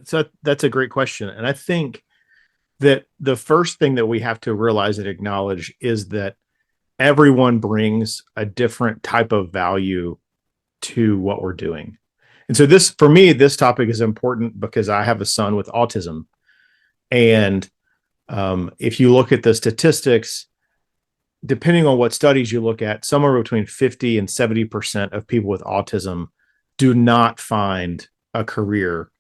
So that's a great question. And I think that the first thing that we have to realize and acknowledge is that everyone brings a different type of value to what we're doing. And so this, for me, this topic is important because I have a son with autism. And if you look at the statistics, depending on what studies you look at, somewhere between 50 and 70% of people with autism do not find a career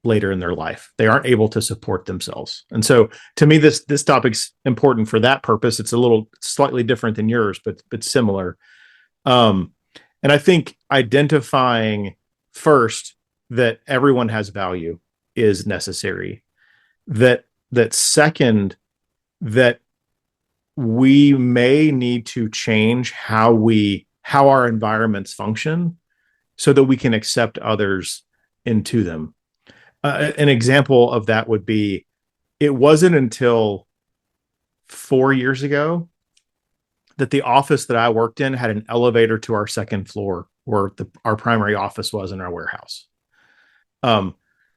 later in their life. They aren't able to support themselves. And so to me, this topic's important for that purpose. It's a little slightly different than yours, but similar. Um, and I think identifying first that everyone has value is necessary. That second, that we may need to change how our environments function so that we can accept others into them. An example of that would be, it wasn't until 4 years ago that the office that I worked in had an elevator to our second floor where our primary office was in our warehouse. Um,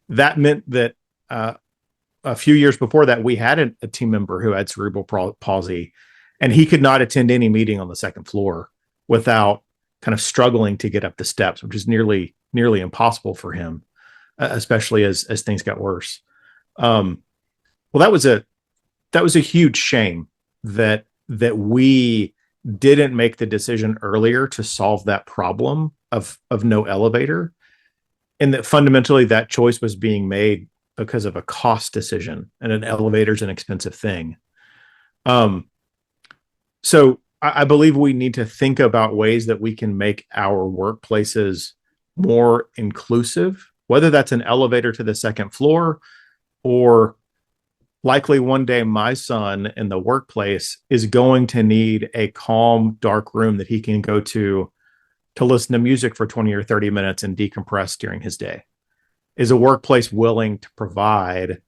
that meant that a few years before that, we had a team member who had cerebral palsy, and he could not attend any meeting on the second floor without kind of struggling to get up the steps, which is nearly impossible for him, especially as things got worse. Well, that was a huge shame that we didn't make the decision earlier to solve that problem of no elevator, and that fundamentally that choice was being made because of a cost decision, and an elevator is an expensive thing. So I believe we need to think about ways that we can make our workplaces more inclusive, whether that's an elevator to the second floor, or likely one day my son in the workplace is going to need a calm, dark room that he can go to listen to music for 20 or 30 minutes and decompress during his day. Is a workplace willing to provide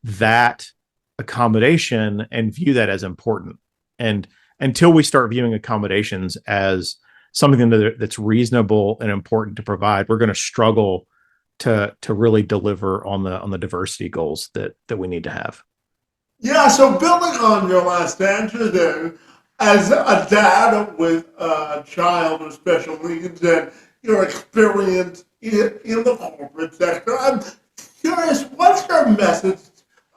that accommodation and view that as important? And until we start viewing accommodations as something that's reasonable and important to provide, we're going to struggle to really deliver on the diversity goals that we need to have. Yeah, so building on your last answer then, as a dad with a child with special needs and your experience in the corporate sector, I'm curious, what's your message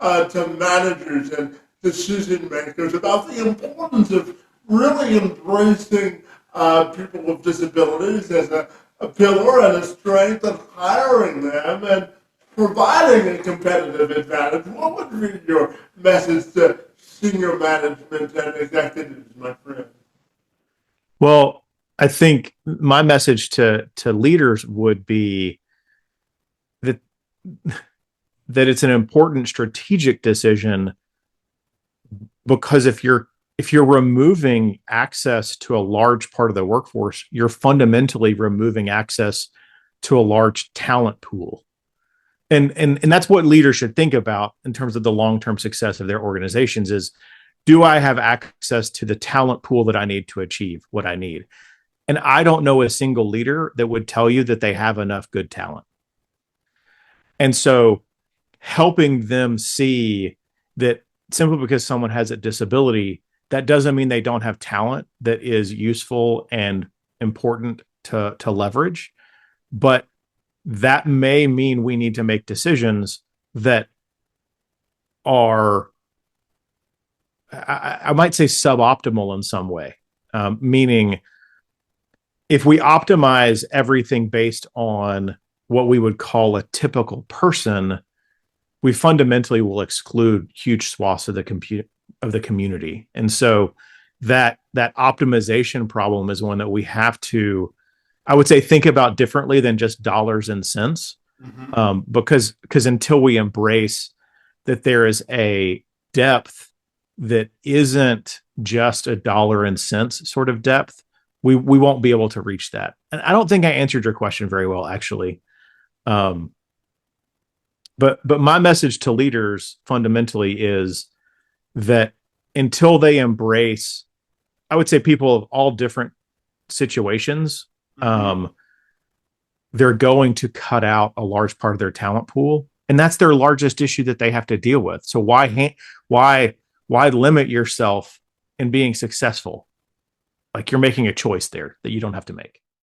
to managers and decision makers about the importance of really embracing people with disabilities as a pillar and a strength and hiring them and providing a competitive advantage? What would be your message to senior management and executives, my friend? Well, I think my message to leaders would be that it's an important strategic decision, because if you're removing access to a large part of the workforce, you're fundamentally removing access to a large talent pool. And that's what leaders should think about in terms of the long-term success of their organizations is, do I have access to the talent pool that I need to achieve what I need? And I don't know a single leader that would tell you that they have enough good talent. And so helping them see that simply because someone has a disability, that doesn't mean they don't have talent that is useful and important to leverage. But that may mean we need to make decisions that are, I might say, suboptimal in some way. Meaning, if we optimize everything based on what we would call a typical person, we fundamentally will exclude huge swaths of the community. And so that optimization problem is one that we have to, I would say, think about differently than just dollars and cents. Mm-hmm. Because until we embrace that there is a depth that isn't just a dollar and cents sort of depth, we won't be able to reach that. And I don't think I answered your question very well, actually. But my message to leaders fundamentally is that until they embrace, I would say, people of all different situations, Mm-hmm. they're going to cut out a large part of their talent pool, and that's their largest issue that they have to deal with. So why limit yourself in being successful? Like, you're making a choice there that you don't have to make.